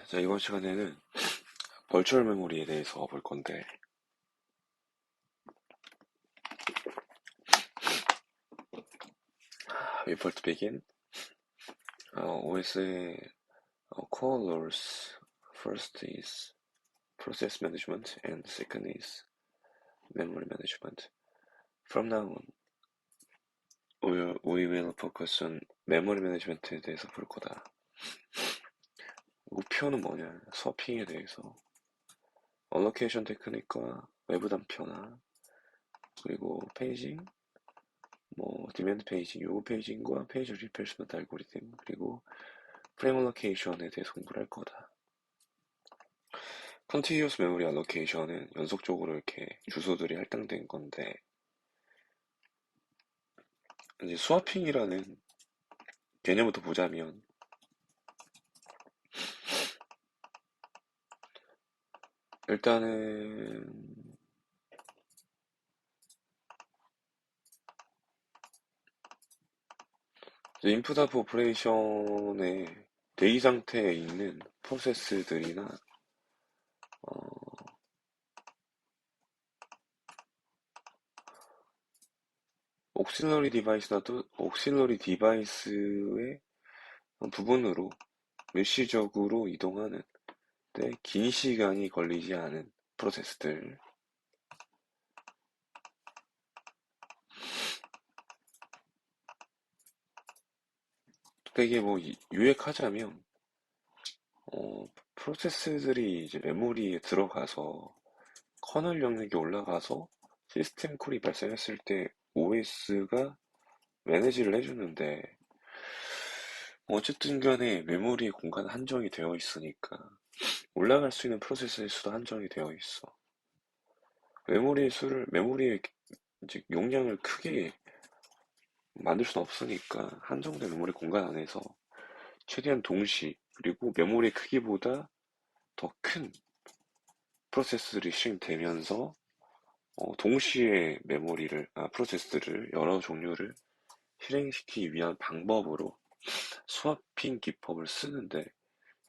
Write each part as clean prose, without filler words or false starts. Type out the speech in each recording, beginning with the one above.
자, 이번 시간에는 벌추얼 메모리에 대해서 볼 건데, before to begin, OS의 core roles, first is process management and second is memory management. From now on, we will focus on memory management에 대해서 볼 거다. 우표는 뭐냐? 서핑에 대해서 allocation 테크닉과 외부 단표나 그리고 페이징, 디맨드 페이징, 요구 페이징과 페이지 리플레이스먼트 알고리즘, 그리고 프레임 알로케이션에 대해서 공부를 할 거다. 컨티뉴어스 메모리 알로케이션은 연속적으로 이렇게 주소들이 할당된 건데, 이제 스와핑이라는 개념부터 보자면, 일단은 인풋 아웃 오퍼레이션의 대기 상태에 있는 프로세스들이나 옥실러리 디바이스의 부분으로 일시적으로 이동하는 때 긴 시간이 걸리지 않은 프로세스들, 되게 요약하자면 프로세스들이 이제 메모리에 들어가서 커널 영역에 올라가서 시스템 콜이 발생했을 때 OS가 매니지를 해주는데, 어쨌든 간에 메모리의 공간 한정이 되어 있으니까 올라갈 수 있는 프로세스의 수도 한정이 되어 있어. 메모리의 이제 용량을 크게 만들 수는 없으니까 한정된 메모리 공간 안에서 최대한 동시, 그리고 메모리 크기보다 더 큰 프로세스들이 실행되면서 동시에 프로세스들을 여러 종류를 실행시키기 위한 방법으로 스와핑 기법을 쓰는데,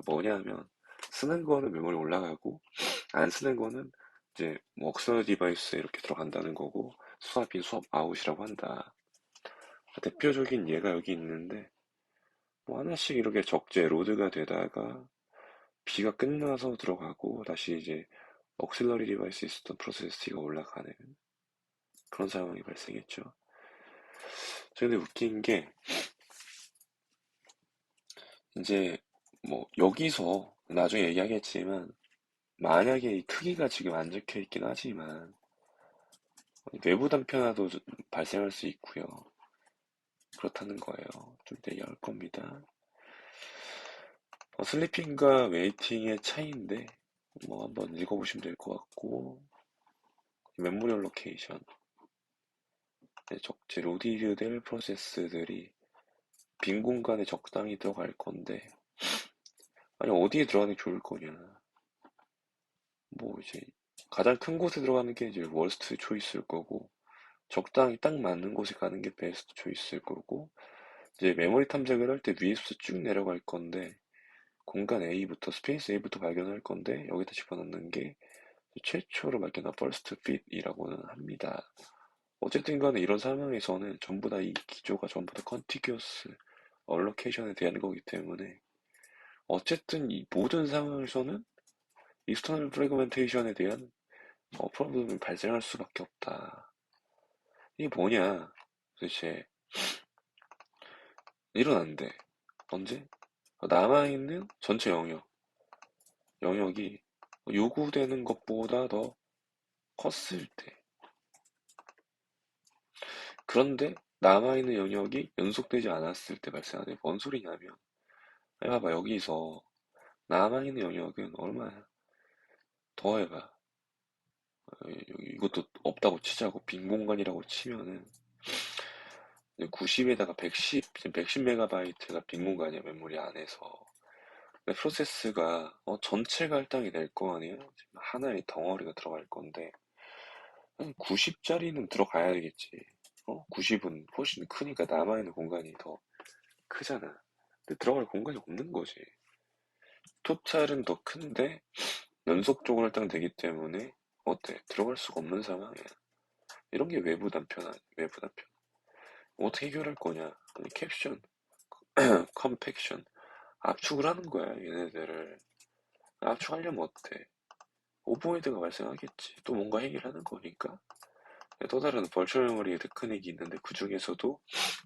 뭐냐면 쓰는 거는 메모리 올라가고 안 쓰는 거는 이제 억스터널 디바이스에 이렇게 들어간다는 거고, 스왑인 스왑 아웃이라고 한다. 대표적인 예가 여기 있는데, 하나씩 이렇게 적재 로드가 되다가 B가 끝나서 들어가고 다시 이제 억실러리 디바이스에 있었던 프로세스 T가 올라가는 그런 상황이 발생했죠. 근데 웃긴 게, 이제 여기서 나중에 얘기하겠지만, 만약에 이 크기가 지금 안 적혀 있긴 하지만 외부 단편화도 발생할 수 있고요. 그렇다는 거예요. 좀 이따 얘기할 겁니다. 슬리핑과 웨이팅의 차이인데 한번 읽어보시면 될 것 같고, 메모리 알로케이션, 적재 로디드 될 프로세스들이 빈 공간에 적당히 들어갈 건데, 아니 어디에 들어가는 게 좋을 거냐. 이제 가장 큰 곳에 들어가는 게 이제 월스트 초이스일 거고, 적당히 딱 맞는 곳에 가는 게 베스트 초이스일 거고, 이제 메모리 탐색을 할 때 위에서 쭉 내려갈 건데, 공간 A부터 스페이스 A부터 발견할 건데, 여기다 집어넣는 게 최초로 발견한 first fit이라고는 합니다. 어쨌든 간에 이런 상황에서는 전부 다 이 기조가 전부 다 contiguous allocation에 대한 거기 때문에, 어쨌든 이 모든 상황에서는 external fragmentation에 대한 프로블럼이 발생할 수밖에 없다. 이게 뭐냐? 도대체 일어난대. 언제? 남아있는 전체 영역이 요구되는 것보다 더 컸을 때. 그런데 남아있는 영역이 연속되지 않았을 때 발생하는, 뭔 소리냐면, 봐봐, 여기서 남아있는 영역은 얼마야? 더해봐. 이것도 없다고 치자고, 빈 공간이라고 치면은 90에다가 110, 지금 110메가바이트가 빈 공간이야, 메모리 안에서. 근데 프로세스가 전체가 할당이 될 거 아니에요? 지금 하나의 덩어리가 들어갈 건데, 90짜리는 들어가야 되겠지. 90은 훨씬 크니까 남아있는 공간이 더 크잖아. 근데 들어갈 공간이 없는 거지. 톱찰은 더 큰데 연속적으로 할당되기 때문에 어때? 들어갈 수가 없는 상황이야. 이런 게 외부 단편 아니야, 외부 단편. 어떻게 해결할 거냐? 아니, 캡션, 컴팩션, 압축을 하는 거야, 얘네들을. 압축하려면 어때? 오버헤드가 발생하겠지. 또 뭔가 해결하는 거니까. 또 다른 버추얼 메모리의 테크닉이 있는데 그 중에서도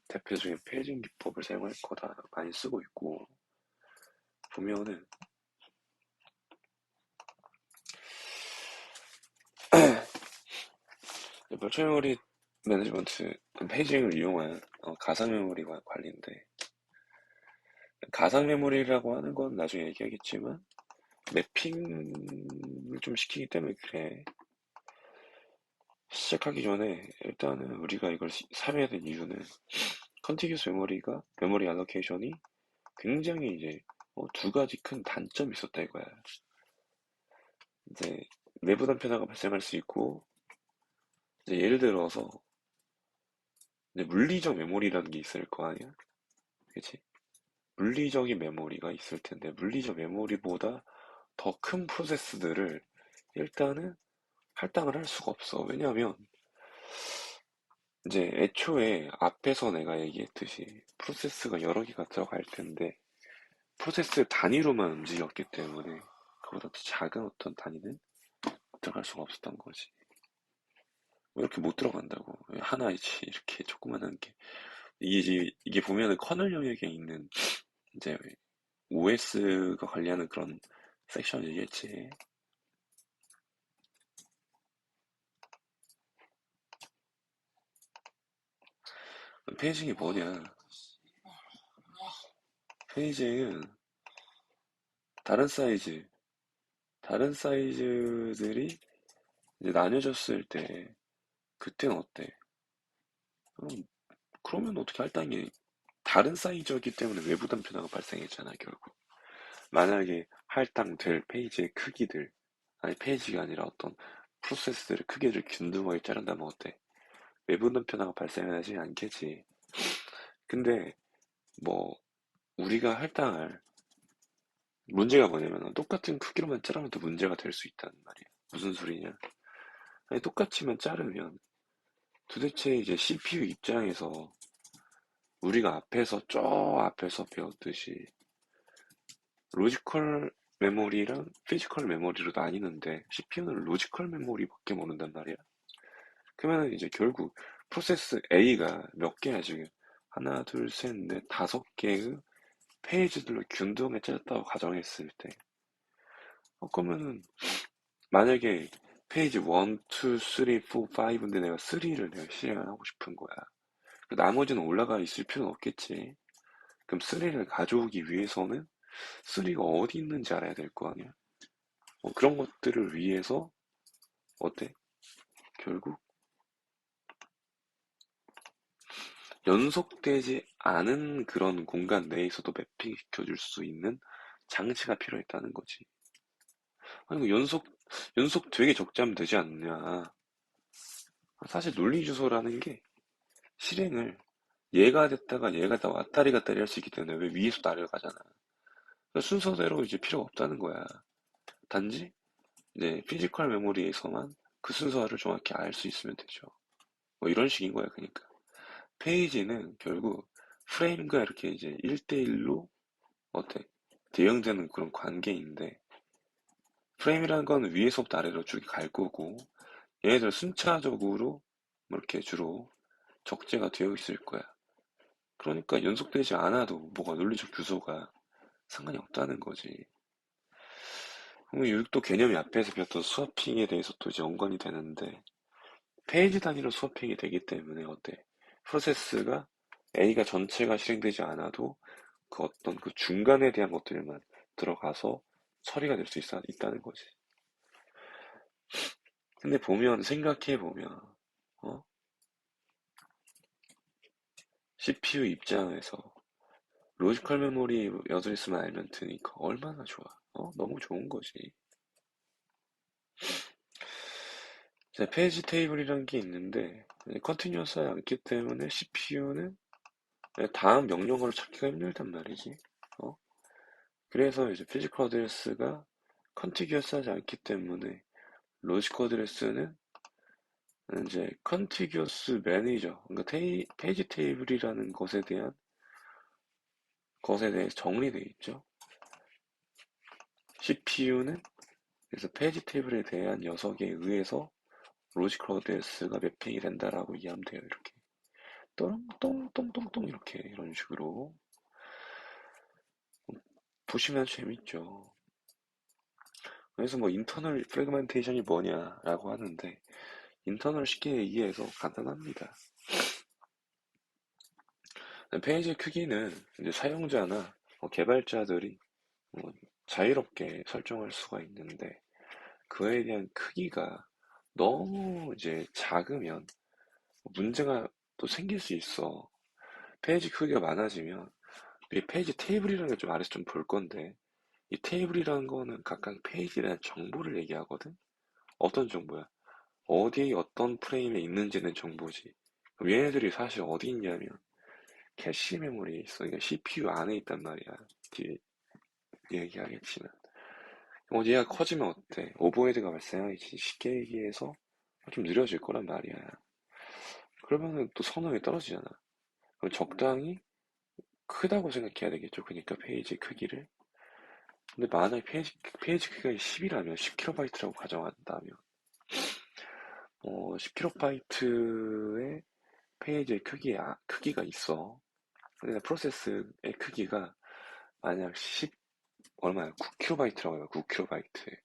대표적인 페이징 기법을 사용할 거다. 많이 쓰고 있고. 보면은 버추얼 메모리 매니지먼트 페이징을 이용한 가상 메모리 관리인데 가상 메모리라고 하는 건 나중에 얘기하겠지만 매핑을 좀 시키기 때문에 그래. 시작하기 전에 일단은 우리가 이걸 사려야 될 이유는 컨티기우스 메모리가 메모리 알로케이션이 굉장히 이제 두 가지 큰 단점이 있었다 이거야. 이제 내부 단편화가 발생할 수 있고 이제 예를 들어서 이제 물리적 메모리라는 게 있을 거 아니야, 그치? 물리적인 메모리가 있을 텐데 물리적 메모리보다 더 큰 프로세스들을 일단은 할당을 할 수가 없어. 왜냐하면 이제 애초에 앞에서 내가 얘기했듯이 프로세스가 여러 개가 들어갈 텐데 프로세스 단위로만 움직였기 때문에 그보다 더 작은 어떤 단위는 들어갈 수가 없었던 거지. 왜 이렇게 못 들어간다고? 왜 하나이지 이렇게 조그만한 게 이게 보면은 커널 영역에 있는 이제 OS가 관리하는 그런 섹션이겠지. 페이징이 뭐냐? 페이징은 다른 사이즈, 다른 사이즈들이 이제 나뉘어졌을 때 그때는 어때? 그럼 그러면 어떻게 할당이 다른 사이즈였기 때문에 외부 단편화가 발생했잖아 결국. 만약에 할당될 페이지의 크기들 아니 페이지가 아니라 어떤 프로세스들의 크기를 균등하게 자른다면 어때? 외부 단편화가 발생하지 않겠지. 근데 뭐 우리가 할당할 문제가 뭐냐면 똑같은 크기로만 자르면 또 문제가 될 수 있다는 말이야. 무슨 소리냐? 아니 똑같이만 자르면 도대체 이제 CPU 입장에서 우리가 저 앞에서 배웠듯이 로지컬 메모리랑 피지컬 메모리로 나뉘는데 CPU는 로지컬 메모리밖에 모른단 말이야. 그러면 이제 결국 프로세스 A가 몇 개야 지금? 하나, 둘, 셋, 넷, 다섯 개의 페이지들로 균등하게 짜졌다고 가정했을 때, 그러면은 만약에 페이지 1, 2, 3, 4, 5인데 내가 3를 내가 실행을 하고 싶은 거야. 그 나머지는 올라가 있을 필요는 없겠지. 그럼 3를 가져오기 위해서는 3가 어디 있는지 알아야 될 거 아니야. 그런 것들을 위해서 어때? 결국 연속되지 않은 그런 공간 내에서도 매핑 시켜줄 수 있는 장치가 필요했다는 거지. 아니, 연속 되게 적자면 되지 않냐. 사실 논리주소라는 게 실행을 얘가 됐다가 얘가 다 왔다리 갔다리 할 수 있기 때문에 왜 위에서 아래로 가잖아. 그러니까 순서대로 이제 필요가 없다는 거야. 단지 이제 피지컬 메모리에서만 그 순서를 정확히 알 수 있으면 되죠. 뭐 이런 식인 거야, 그러니까. 페이지는 결국 프레임과 이렇게 이제 1대1로 어때? 대응되는 그런 관계인데 프레임이라는 건 위에서부터 아래로 쭉 갈 거고 얘네들 순차적으로 뭐 이렇게 주로 적재가 되어 있을 거야. 그러니까 연속되지 않아도 뭐가 논리적 규소가 상관이 없다는 거지. 그럼 여기 또 개념이 앞에서 배웠던 스와핑에 대해서 또 이제 연관이 되는데 페이지 단위로 스와핑이 되기 때문에 어때? 프로세스가 A가 전체가 실행되지 않아도 그 어떤 그 중간에 대한 것들만 들어가서 처리가 될 수 있다는 거지. 근데 보면, 생각해 보면, 어? CPU 입장에서 로지컬 메모리 어드레스만 알면 되니까 얼마나 좋아. 너무 좋은 거지. 자, 페이지 테이블이라는 게 있는데, 컨티뉴어스하지 않기 때문에 CPU는 다음 명령어를 찾기가 힘들단 말이지. 어? 그래서 이제 피지컬 어드레스가 컨티기어스하지 않기 때문에 로지컬 어드레스는 이제 컨티기어스 매니저, 그러니까 페이지 테이블이라는 것에 대해 정리되어 있죠. CPU는 그래서 페이지 테이블에 대한 녀석에 의해서 로지컬 어드레스가 매핑이 된다라고 이해하면 돼요. 이렇게 똥똥똥똥똥 이렇게 이런 식으로 보시면 재밌죠. 그래서 뭐 인터널 프래그멘테이션이 뭐냐라고 하는데 인터널 쉽게 이해해서 간단합니다. 페이지 크기는 이제 사용자나 개발자들이 뭐 자유롭게 설정할 수가 있는데 그에 대한 크기가 너무 이제 작으면 문제가 또 생길 수 있어. 페이지 크기가 많아지면 이 페이지 테이블이라는 게 좀 아래서 좀 볼 건데 이 테이블이라는 거는 각각 페이지에 대한 정보를 얘기하거든. 어떤 정보야? 어디에 어떤 프레임에 있는지는 정보지. 그럼 얘네들이 사실 어디 있냐면 캐시 메모리에 있어. 그러니까 CPU 안에 있단 말이야. 뒤에 얘기하겠지만. 얘가 커지면 어때? 오버헤드가 발생하기 쉽게 얘기해서 좀 느려질 거란 말이야. 그러면은 또 선호에 떨어지잖아. 그럼 적당히 크다고 생각해야 되겠죠. 그러니까 페이지 크기를. 근데 만약에 페이지 크기가 10이라면 10kb라고 가정한다면 10kb의 페이지의 크기가 있어. 근데 프로세스의 크기가 만약 10 얼마야? 9kb라고 해요. 9kb.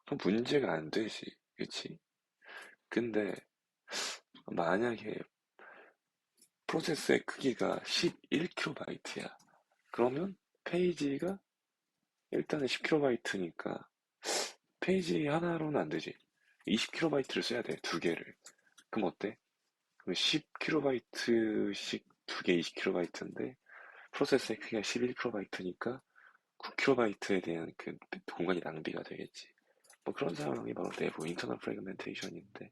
그럼 문제가 안 되지. 그치? 근데 만약에 프로세스의 크기가 11kb야. 그러면 페이지가 일단은 10kb니까 페이지 하나로는 안 되지. 20kb를 써야 돼. 두 개를. 그럼 어때? 그럼 10kb씩 두 개 20kb인데 프로세스의 크기가 11kb니까 9kb에 대한 그 공간이 낭비가 되겠지. 뭐 그런 상황이 바로 내부 인터널 프래그멘테이션인데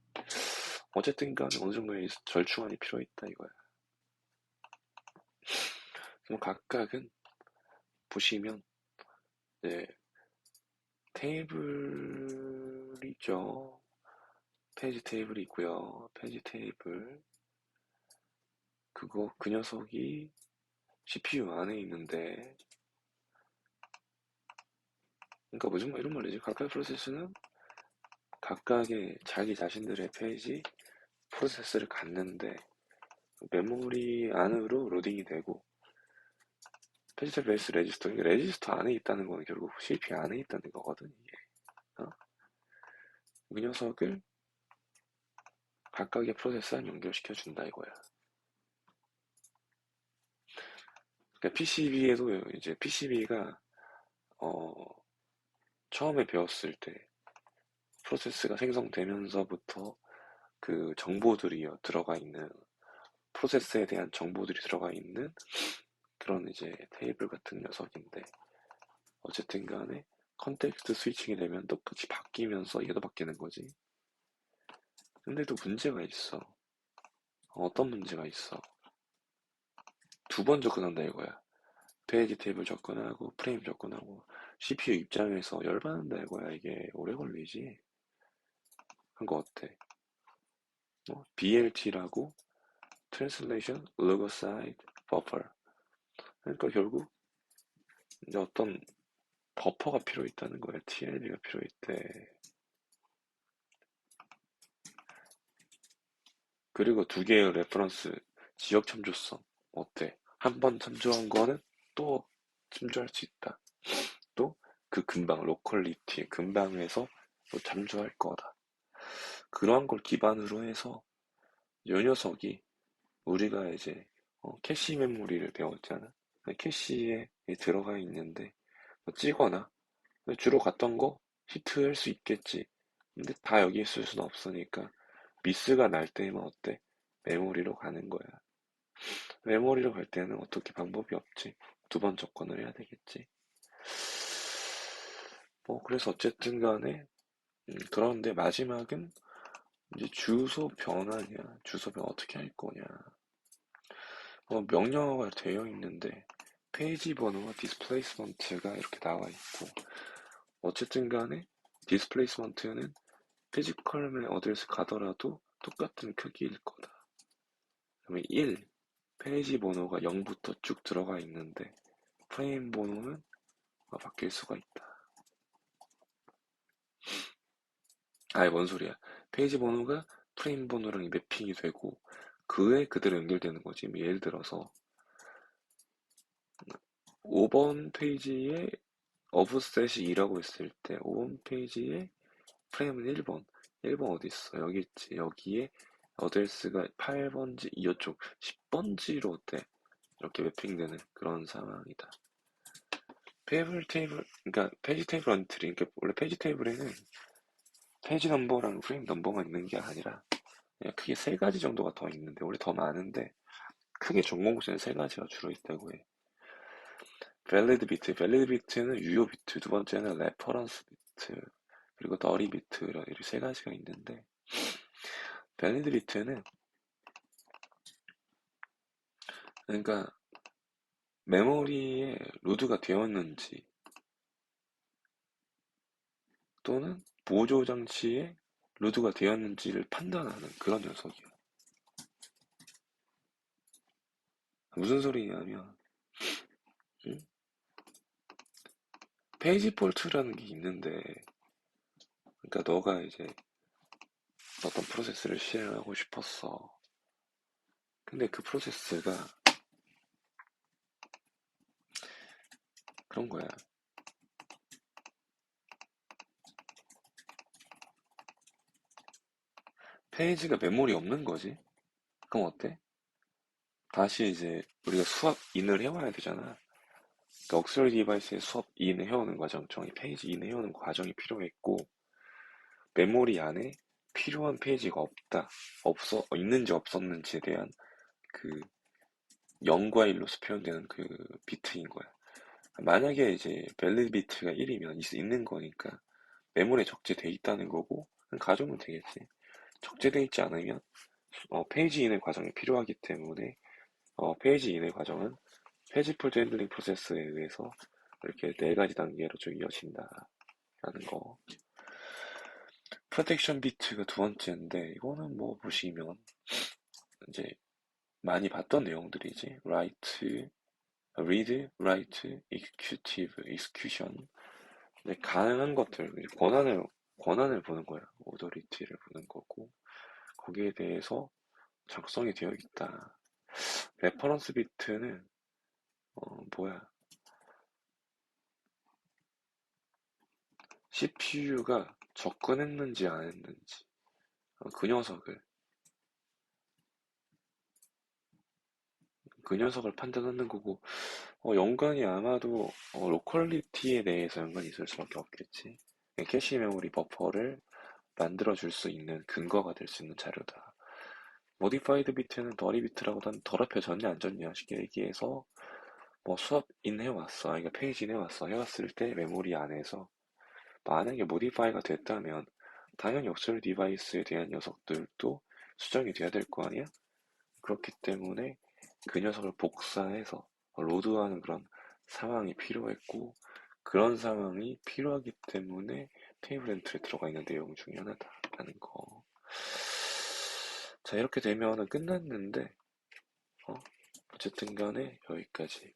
어쨌든 간에 어느 정도의 절충안이 필요했다 이거야. 그럼 각각은 보시면 네, 테이블이죠. 페이지 테이블이 있고요. 페이지 테이블 그 녀석이 CPU 안에 있는데 그러니까 무슨 말 이런 말이지. 각각의 프로세스는 각각의 자기 자신들의 페이지 프로세스를 갖는데 메모리 안으로 로딩이 되고 페이지 베이스 레지스터, 이게 레지스터 안에 있다는 거는 결국 CPU 안에 있다는 거거든 이게. 어? 그 녀석을 각각의 프로세스랑 연결시켜 준다 이거야. 그러니까 PCB에도 이제 PCB가 처음에 배웠을 때 프로세스가 생성되면서부터 그 정보들이 들어가 있는 프로세스에 대한 정보들이 들어가 있는 그런 이제 테이블 같은 녀석인데 어쨌든 간에 컨텍스트 스위칭이 되면 똑같이 바뀌면서 얘도 바뀌는 거지. 근데도 문제가 있어. 어떤 문제가 있어? 두 번 접근한다 이거야. 페이지 테이블 접근하고 프레임 접근하고 CPU 입장에서 열받는다 이거야. 이게 오래 걸리지. 그런 거 어때? BLT라고 Translation Log Side Buffer. 그러니까 결국 이제 어떤 버퍼가 필요했다는 거야. TLB가 필요했대. 그리고 두 개의 레퍼런스 지역 참조성 어때? 한 번 참조한 거는 또 참조할 수 있다. 또 그 근방 로컬리티 근방에서 또 참조할 거다. 그러한 걸 기반으로 해서 요 녀석이 우리가 이제 캐시 메모리를 배웠잖아. 캐시에 들어가 있는데 뭐 찌거나 주로 갔던 거 히트할 수 있겠지. 근데 다 여기 있을 수는 없으니까 미스가 날 때면 어때? 메모리로 가는 거야. 메모리로 갈 때는 어떻게 방법이 없지. 두 번 접근을 해야 되겠지. 뭐 그래서 어쨌든 간에 그런데 마지막은 이제 주소 변환이야. 주소 변환 어떻게 할 거냐. 명령어가 되어 있는데 페이지 번호와 디스플레이스먼트가 이렇게 나와 있고, 어쨌든 간에 디스플레이스먼트는 피지컬 어드레스 가더라도 똑같은 크기일 거다. 그러면 1, 페이지 번호가 0부터 쭉 들어가 있는데 프레임 번호는 바뀔 수가 있다. 아이, 뭔 소리야. 페이지 번호가 프레임 번호랑 매핑이 되고 그에 그대로 연결되는 거지. 예를 들어서 5번 페이지에 어브셋이 2라고 했을 때 5번 페이지에 프레임은 1번. 1번 어디 있어? 여기 있지. 여기에 어드레스가 8번지, 이쪽 10번지로 돼. 이렇게 매핑되는 그런 상황이다. 그러니까 페이지 테이블 언트리, 그러니까 원래 페이지 테이블에는 페이지 넘버랑 프레임 넘버가 있는 게 아니라 그냥 크게 세 가지 정도가 더 있는데 원래 더 많은데 크게 전공구에는 세 가지가 주로 있다고 해. 밸리드 비트, 밸리드 비트는 유효 비트, 두 번째는 레퍼런스 비트, 그리고 너리 비트 이렇게 세 가지가 있는데 밸리드 비트는 그러니까 메모리에 로드가 되었는지 또는 보조 장치에 로드가 되었는지를 판단하는 그런 녀석이야. 무슨 소리냐면 응? 페이지 폴트라는 게 있는데 그러니까 너가 이제 어떤 프로세스를 실행하고 싶었어. 근데 그 프로세스가 그런 거야. 페이지가 메모리 없는 거지. 그럼 어때? 다시 이제 우리가 수업 인을 해와야 되잖아. 그러니까 억슬리 디바이스에 수업 인을 해오는 과정, 정이 페이지 인을 해오는 과정이 필요했고 메모리 안에 필요한 페이지가 있는지 없었는지에 대한 그 0과 1로서 표현되는 그 비트인 거야. 만약에 이제 밸리드 비트가 1이면 있는 거니까 메모리에 적재돼 있다는 거고 가정은 되겠지. 적재돼 있지 않으면 페이지 인의 과정이 필요하기 때문에 페이지 인의 과정은 페이지 폴드 핸들링 프로세스에 의해서 이렇게 네 가지 단계로 쭉 이어진다라는 거. 프로텍션 비트가 두 번째인데 이거는 뭐 보시면 이제 많이 봤던 내용들이지. read, write, execution. 가능한 것들, 권한을 보는 거야. 오더리티를 보는 거고 거기에 대해서 작성이 되어 있다. 레퍼런스 비트는 뭐야? CPU가 접근했는지 안 했는지 그 녀석을 판단하는 거고 연관이 아마도 로컬리티에 대해서 연관이 있을 수밖에 없겠지. 캐시 메모리 버퍼를 만들어줄 수 있는 근거가 될 수 있는 자료다. 모디파이드 비트는 더리 비트라고 난 더럽혀졌냐 안 졌냐 쉽게 얘기해서 뭐 수업 인 해왔어. 그러니까 페이지 인 해왔어. 해왔을 때 메모리 안에서 만약에 모디파이가 됐다면 당연히 억세를 디바이스에 대한 녀석들도 수정이 돼야 될 거 아니야? 그렇기 때문에 그 녀석을 복사해서 로드하는 그런 상황이 필요했고 그런 상황이 필요하기 때문에 테이블 엔트리에 들어가 있는 내용 중에 하나다라는 거. 자, 이렇게 되면은 끝났는데 어쨌든 간에 여기까지